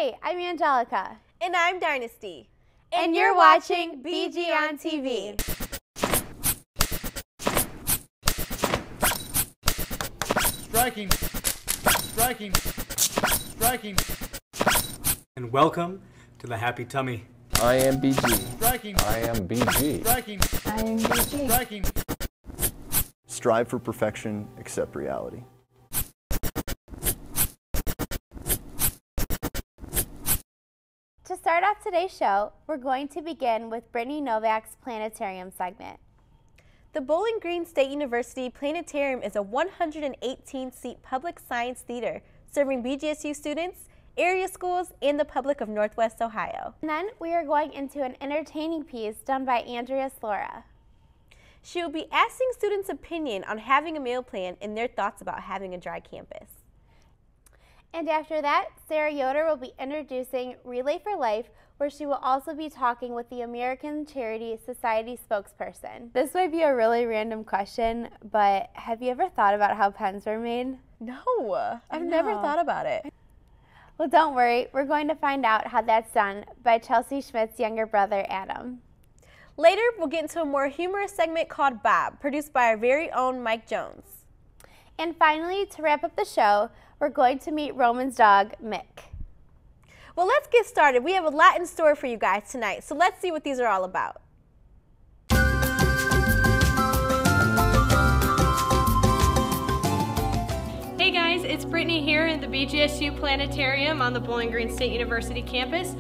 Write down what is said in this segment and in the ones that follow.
Hey, I'm Angelica. And I'm Dynasty. And you're watching BG on TV. Striking, striking, striking. And welcome to the Happy Tummy. I am BG. Striking. I am BG. Striking. I am BG. Striking. Strive for perfection, accept reality. To start off today's show, we're going to begin with Brittany Novick's Planetarium segment. The Bowling Green State University Planetarium is a 118-seat public science theater serving BGSU students, area schools, and the public of Northwest Ohio. And then we are going into an entertaining piece done by Andrea Slora. She will be asking students' opinion on having a meal plan and their thoughts about having a dry campus. And after that, Sarah Yoder will be introducing Relay for Life, where she will also be talking with the American Charity Society spokesperson. This might be a really random question, but have you ever thought about how pens are made? No, I've never thought about it. Well, don't worry. We're going to find out how that's done by Chelsea Schmidt's younger brother, Adam. Later, we'll get into a more humorous segment called Bob, produced by our very own Mike Jones. And finally, to wrap up the show, we're going to meet Roman's dog, Mick. Well, let's get started. We have a lot in store for you guys tonight, so let's see what these are all about. Hey guys, it's Brittany here at the BGSU Planetarium on the Bowling Green State University campus.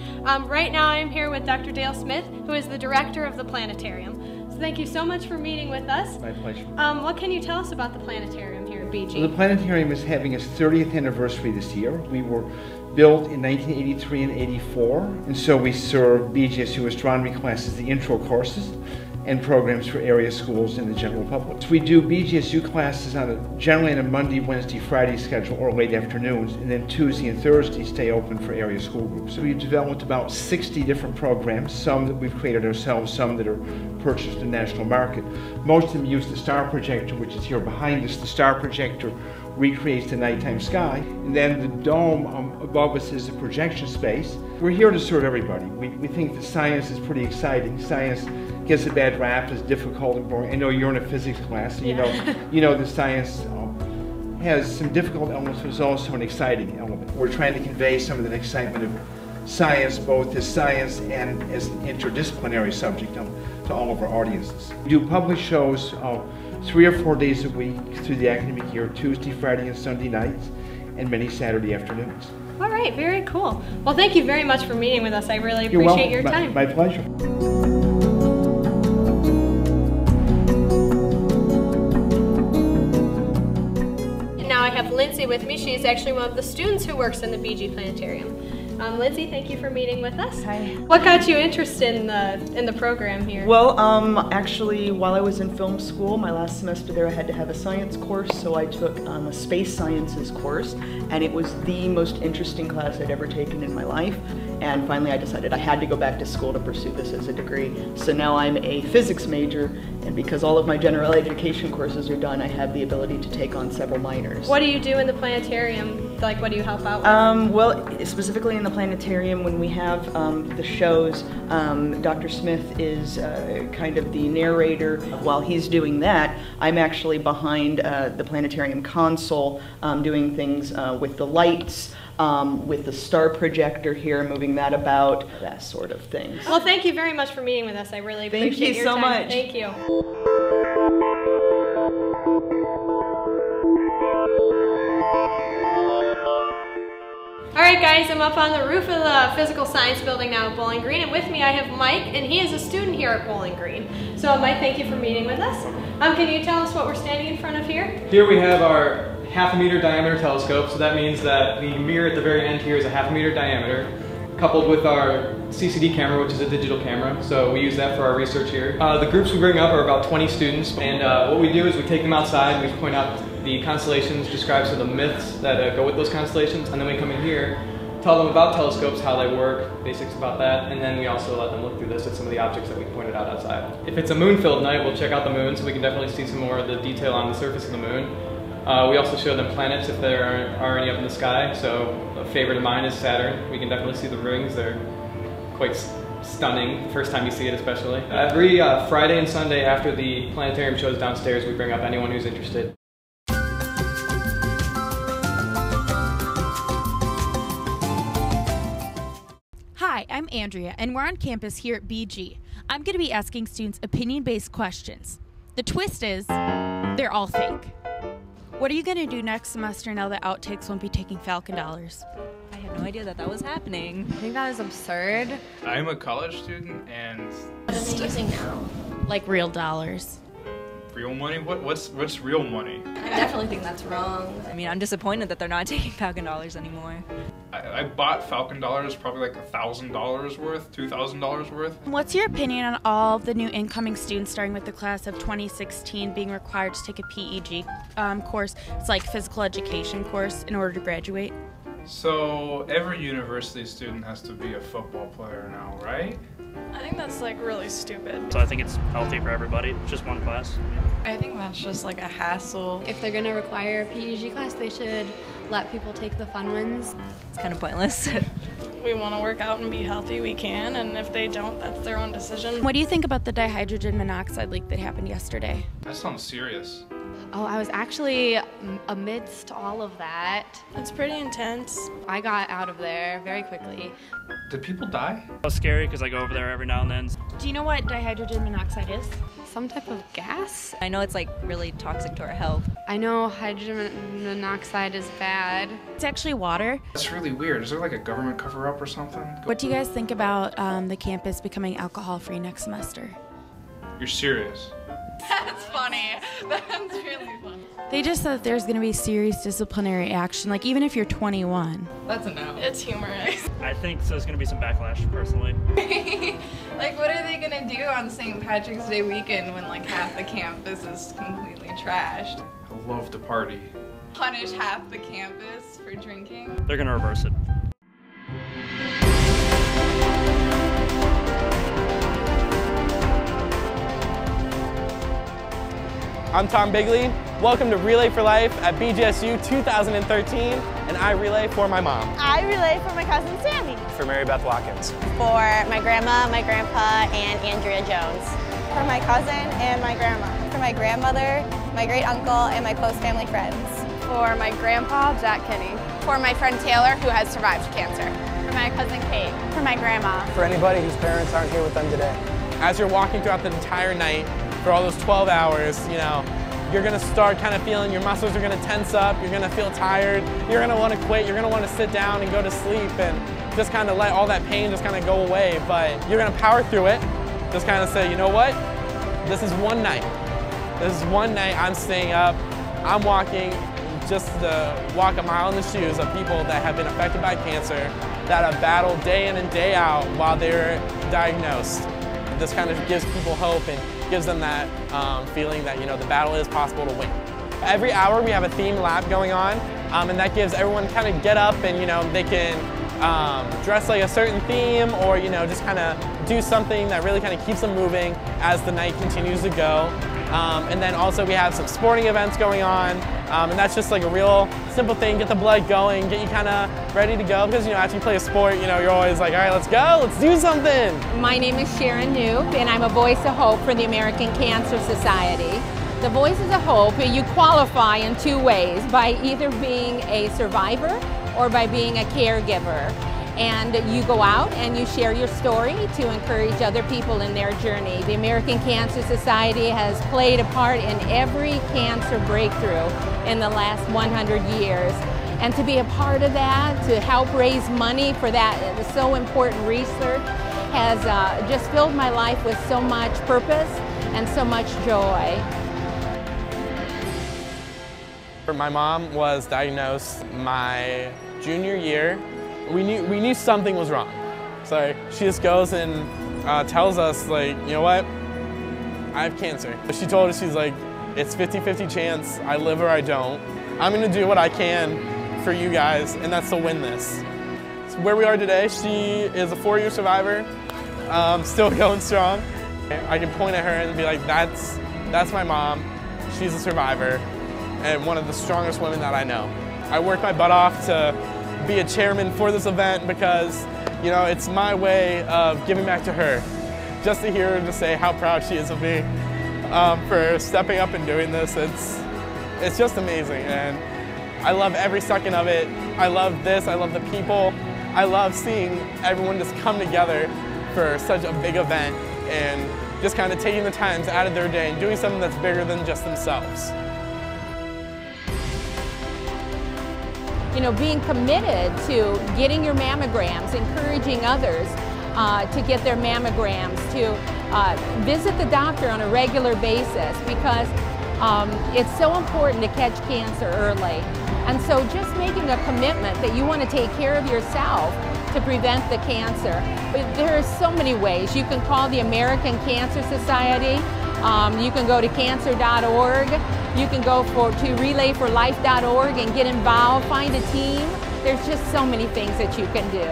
Right now I'm here with Dr. Dale Smith, who is the director of the Planetarium. So thank you so much for meeting with us. My pleasure. What can you tell us about the Planetarium here at BG? Well, the Planetarium is having its 30th anniversary this year. We were built in 1983 and 84, and so we serve BGSU astronomy classes, the intro courses, and programs for area schools and the general public. So we do BGSU classes generally on a Monday, Wednesday, Friday schedule or late afternoons, and then Tuesday and Thursday stay open for area school groups. So we've developed about 60 different programs, some that we've created ourselves, some that are purchased in the national market. Most of them use the star projector, which is here behind us. The star projector recreates the nighttime sky, and then the dome above us is a projection space. We're here to serve everybody. We think that science is pretty exciting. Science gets a bad rap, is difficult and boring. I know you're in a physics class, so you know that science has some difficult elements, but it's also an exciting element. We're trying to convey some of that excitement of science, both as science and as an interdisciplinary subject to all of our audiences. We do public shows 3 or 4 days a week through the academic year, Tuesday, Friday, and Sunday nights, and many Saturday afternoons. All right, very cool. Well, thank you very much for meeting with us. I really appreciate your time. My pleasure. Now I have Lindsay with me. She's actually one of the students who works in the BG Planetarium. Lindsay, thank you for meeting with us. Hi. What got you interested in the program here? Well, actually, while I was in film school, my last semester there, I had to have a science course, so I took a space sciences course, and it was the most interesting class I'd ever taken in my life. And finally, I decided I had to go back to school to pursue this as a degree. So now I'm a physics major, and because all of my general education courses are done, I have the ability to take on several minors. What do you do in the planetarium? Like, what do you help out with? Well, specifically in the planetarium, when we have the shows, Dr. Smith is kind of the narrator. While he's doing that, I'm actually behind the planetarium console, doing things with the lights, with the star projector here, moving that about, that sort of thing. Well, thank you very much for meeting with us. I really appreciate your time. Thank you so much. Thank you. Alright guys, I'm up on the roof of the physical science building now at Bowling Green, and with me I have Mike, and he is a student here at Bowling Green. So Mike, thank you for meeting with us. Can you tell us what we're standing in front of here? Here we have our 1/2 meter diameter telescope, so that means that the mirror at the very end here is a 1/2 meter diameter, coupled with our CCD camera, which is a digital camera, so we use that for our research here. The groups we bring up are about 20 students, and what we do is we take them outside, we point out the constellations, describe some of the myths that go with those constellations, and then we come in here, tell them about telescopes, how they work, basics about that, and then we also let them look through this at some of the objects that we pointed out outside. If it's a moon-filled night, we'll check out the moon, so we can definitely see some more of the detail on the surface of the moon. We also show them planets if there are any up in the sky. So a favorite of mine is Saturn. We can definitely see the rings. They're quite stunning, first time you see it especially. Every Friday and Sunday after the planetarium shows downstairs, we bring up anyone who's interested. Hi, I'm Andrea, and we're on campus here at BG. I'm going to be asking students opinion-based questions. The twist is, they're all fake. What are you going to do next semester now that Outtakes won't be taking Falcon dollars? I had no idea that was happening. I think that is absurd. I'm a college student and... What are they using now? Like real dollars. Real money? What's real money? I definitely think that's wrong. I mean, I'm disappointed that they're not taking Falcon dollars anymore. I bought Falcon dollars probably like $1,000 worth, $2,000 worth. What's your opinion on all the new incoming students, starting with the class of 2016, being required to take a PEG course? It's like physical education course in order to graduate. So every university student has to be a football player now, right? I think that's like really stupid. So I think it's healthy for everybody, just one class. I think that's just like a hassle. If they're gonna require a PEG class, they should let people take the fun ones. It's kind of pointless. We want to work out and be healthy, we can, and if they don't, that's their own decision. What do you think about the dihydrogen monoxide leak that happened yesterday? That sounds serious. Oh, I was actually amidst all of that. It's pretty intense. I got out of there very quickly. Did people die? It was scary because I go over there every now and then. Do you know what dihydrogen monoxide is? Some type of gas? I know it's like really toxic to our health. I know hydrogen monoxide is bad. It's actually water. That's really weird. Is there like a government cover-up or something? What do you guys think about the campus becoming alcohol-free next semester? You're serious? That's funny. That's really funny. They just said that there's going to be serious disciplinary action, like even if you're 21. That's a no. It's humorous. I think there's going to be some backlash, personally. Like, what are they going to do on St. Patrick's Day weekend when like half the campus is completely trashed? I love to party. Punish half the campus for drinking? They're going to reverse it. I'm Tom Bigley. Welcome to Relay for Life at BGSU 2013, and I relay for my mom. I relay for my cousin Sammy. For Mary Beth Watkins. For my grandma, my grandpa, and Andrea Jones. For my cousin and my grandma. For my grandmother, my great uncle, and my close family friends. For my grandpa, Jack Kinney. For my friend Taylor, who has survived cancer. For my cousin Kate. For my grandma. For anybody whose parents aren't here with them today. As you're walking throughout the entire night, for all those 12 hours, you know, you're gonna start kind of feeling your muscles are gonna tense up, you're gonna feel tired, you're gonna wanna quit, you're gonna wanna sit down and go to sleep and just kind of let all that pain just kind of go away, but you're gonna power through it. Just kind of say, you know what? This is one night. This is one night I'm staying up, I'm walking just to walk a mile in the shoes of people that have been affected by cancer, that have battled day in and day out while they're diagnosed. This kind of gives people hope and gives them that feeling that, you know, the battle is possible to win. Every hour we have a theme lab going on, and that gives everyone kind of get up and, you know, they can dress like a certain theme or, you know, just kind of do something that really kind of keeps them moving as the night continues to go. And then also we have some sporting events going on, and that's just like a real simple thing, get the blood going, get you kind of ready to go, because, you know, after you play a sport, you know, you're always like, all right, let's go, let's do something. My name is Sharon Noob, and I'm a voice of hope for the American Cancer Society. The Voices of Hope, you qualify in two ways, by either being a survivor or by being a caregiver. And you go out and you share your story to encourage other people in their journey. The American Cancer Society has played a part in every cancer breakthrough in the last 100 years. And to be a part of that, to help raise money for that so important research, has just filled my life with so much purpose and so much joy. My mom was diagnosed my junior year. We knew something was wrong. So she just goes and tells us, like, you know what, I have cancer. She told us, she's like, it's 50-50 chance, I live or I don't. I'm gonna do what I can for you guys, and that's to win this. So where we are today, she is a 4-year survivor, still going strong. I can point at her and be like, that's my mom, she's a survivor. and one of the strongest women that I know. I worked my butt off to be a chairman for this event because, you know, it's my way of giving back to her. Just to hear her to say how proud she is of me for stepping up and doing this, it's just amazing, and I love every second of it. I love this, I love the people. I love seeing everyone just come together for such a big event and just kind of taking the times out of their day and doing something that's bigger than just themselves. You know, being committed to getting your mammograms, encouraging others to get their mammograms, to visit the doctor on a regular basis, because it's so important to catch cancer early. And so just making a commitment that you want to take care of yourself to prevent the cancer. But there are so many ways. You can call the American Cancer Society. You can go to cancer.org. You can go to relayforlife.org and get involved, find a team. There's just so many things that you can do.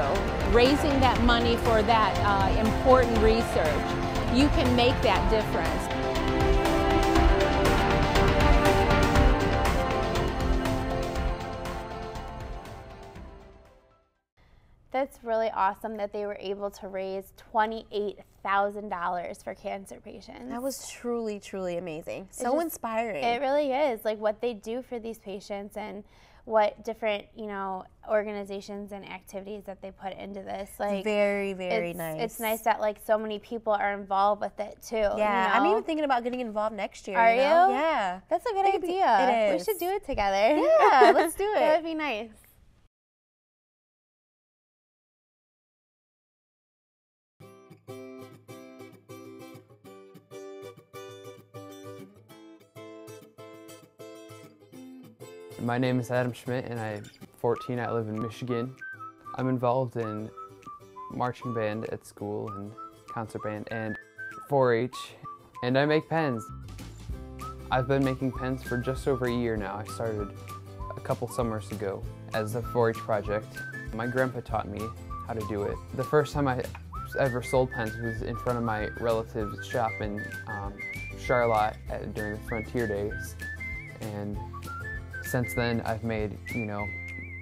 Raising that money for that important research, you can make that difference. That's really awesome that they were able to raise $28,000 for cancer patients. That was truly, truly amazing. So inspiring. It really is, like what they do for these patients and what different, you know, organizations and activities that they put into this. Like, very, very nice. It's nice that like so many people are involved with it too. Yeah, you know? I'm even thinking about getting involved next year. Are you? Yeah. That's a good idea. It is. We should do it together. Yeah, let's do it. That would be nice. My name is Adam Schmidt and I'm 14. I live in Michigan. I'm involved in marching band at school and concert band and 4-H, and I make pens. I've been making pens for just over a year now. I started a couple summers ago as a 4-H project. My grandpa taught me how to do it. The first time I ever sold pens was in front of my relative's shop in Charlotte during the Frontier Days, and since then I've made, you know,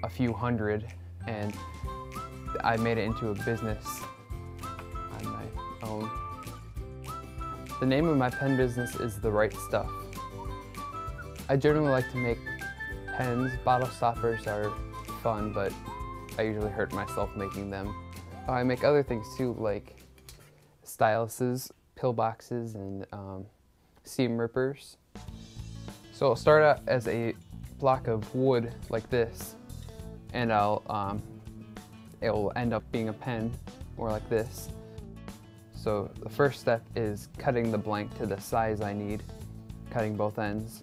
a few hundred, and I made it into a business on my own. The name of my pen business is The Right Stuff. I generally like to make pens. Bottle stoppers are fun, but I usually hurt myself making them. I make other things too, like styluses, pillboxes, and seam rippers. So I'll start out as a block of wood like this, and it'll end up being a pen more like this. So the first step is cutting the blank to the size I need, cutting both ends.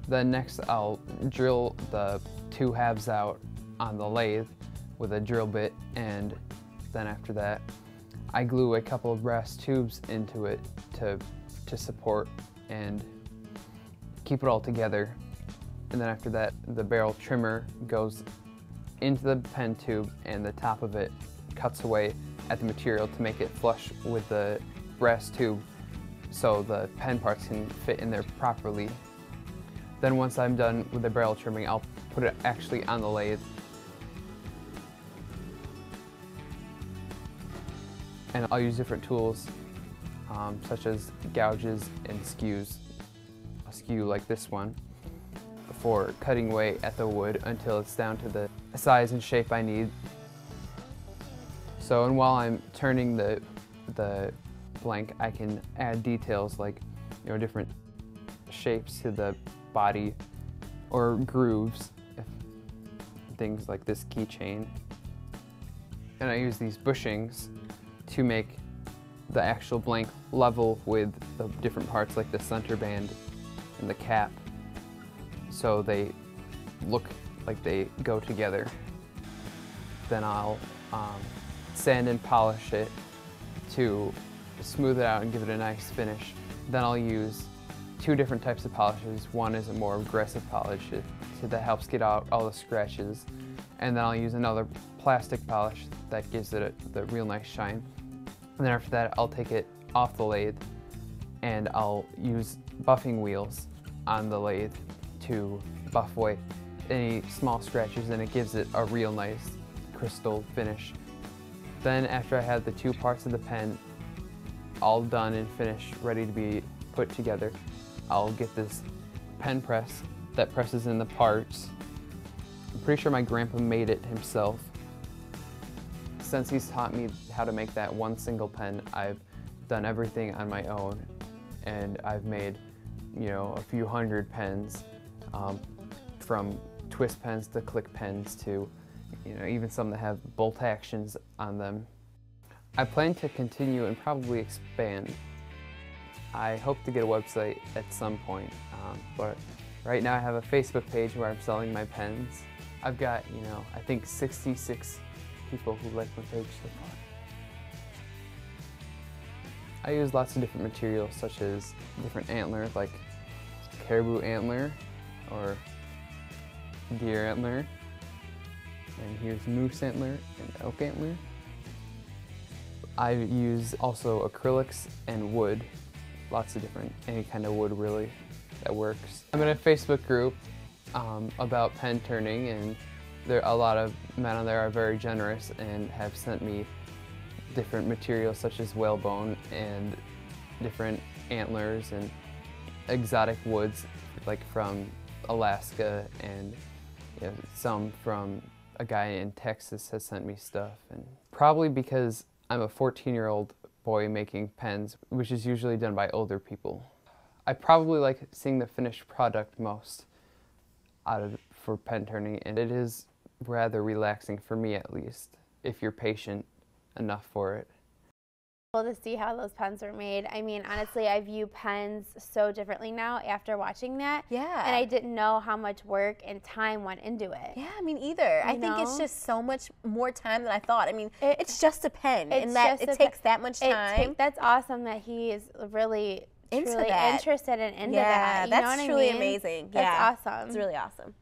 Then next I'll drill the two halves out on the lathe with a drill bit, and then after that I glue a couple of brass tubes into it to support and keep it all together. And then after that, the barrel trimmer goes into the pen tube, and the top of it cuts away at the material to make it flush with the brass tube so the pen parts can fit in there properly. Then once I'm done with the barrel trimming, I'll put it actually on the lathe. And I'll use different tools such as gouges and skews. A skew like this one, for cutting away at the wood until it's down to the size and shape I need. So, and while I'm turning the blank, I can add details like, you know, different shapes to the body or grooves, things like this keychain. And I use these bushings to make the actual blank level with the different parts like the center band and the cap, so they look like they go together. Then I'll sand and polish it to smooth it out and give it a nice finish. Then I'll use two different types of polishes. One is a more aggressive polish that helps get out all the scratches, and then I'll use another plastic polish that gives it the real nice shine. And then after that, I'll take it off the lathe and I'll use buffing wheels on the lathe to buff away any small scratches, and it gives it a real nice crystal finish. Then after I have the two parts of the pen all done and finished, ready to be put together, I'll get this pen press that presses in the parts. I'm pretty sure my grandpa made it himself. Since he's taught me how to make that one single pen, I've done everything on my own, and I've made, you know, a few hundred pens, from twist pens to click pens to, you know, even some that have bolt actions on them. I plan to continue and probably expand. I hope to get a website at some point, but right now I have a Facebook page where I'm selling my pens. I've got, you know, I think 66 people who like my page so far. I use lots of different materials, such as different antler, like caribou antler or deer antler. And here's moose antler and elk antler. I use also acrylics and wood, lots of different, any kind of wood really that works. I'm in a Facebook group about pen turning, and a lot of men on there are very generous and have sent me different materials such as whalebone and different antlers and exotic woods, like from Alaska, and you know, some from a guy in Texas has sent me stuff. And probably because I'm a 14-year-old boy making pens, which is usually done by older people. I probably like seeing the finished product most for pen turning, and it is rather relaxing, for me at least, if you're patient enough for it. To see how those pens were made. I mean, honestly, I view pens so differently now after watching that. Yeah. And I didn't know how much work and time went into it. Yeah, I mean, either. I think it's just so much more time than I thought. I mean, it's just a pen, and that it takes that much time. That's awesome that he is really truly interested and into that. You that's know truly what I mean? amazing. That's awesome. It's really awesome.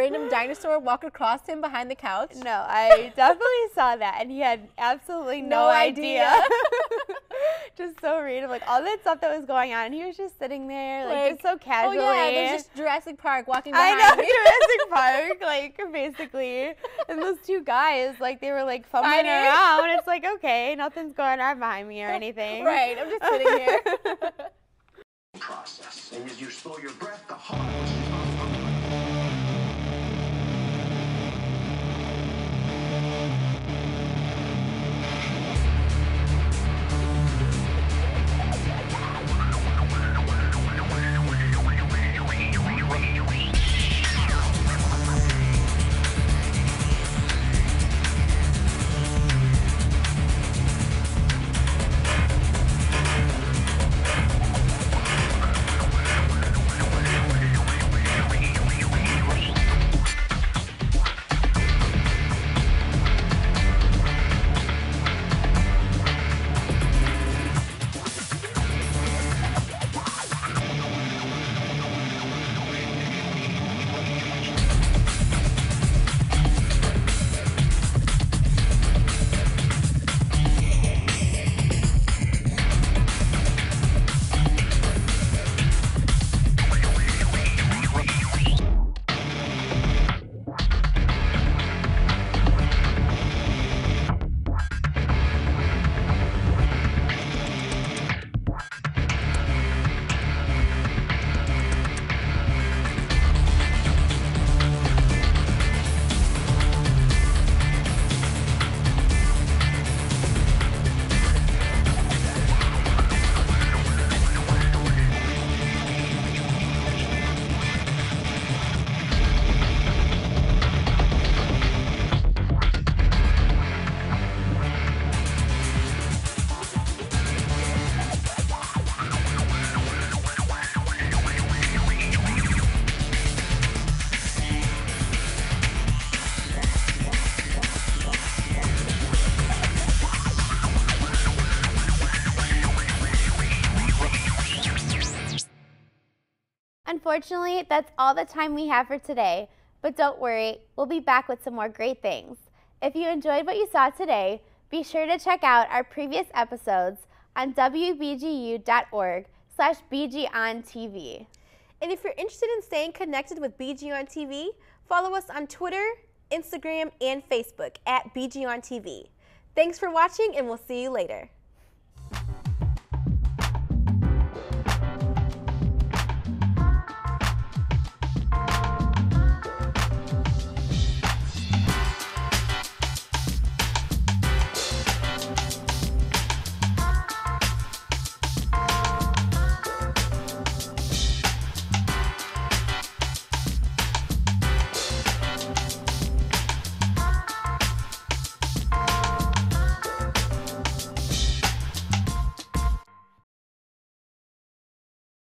random dinosaur walk across him behind the couch? No, I definitely saw that, and he had absolutely no idea. Just so random, like all that stuff that was going on, and he was just sitting there, like just so casually. Oh yeah, there's just Jurassic Park walking behind I know, me. Jurassic Park, like basically. And those two guys, like they were like fumbling around. It's like, okay, nothing's going on behind me or anything. Right, I'm just sitting here. Process. And as you slow your breath, the heart. Unfortunately, that's all the time we have for today, but don't worry, we'll be back with some more great things. If you enjoyed what you saw today, be sure to check out our previous episodes on WBGU.org/BGOnTV. And if you're interested in staying connected with BGU on TV, follow us on Twitter, Instagram, and Facebook at BGU on TV. Thanks for watching, and we'll see you later.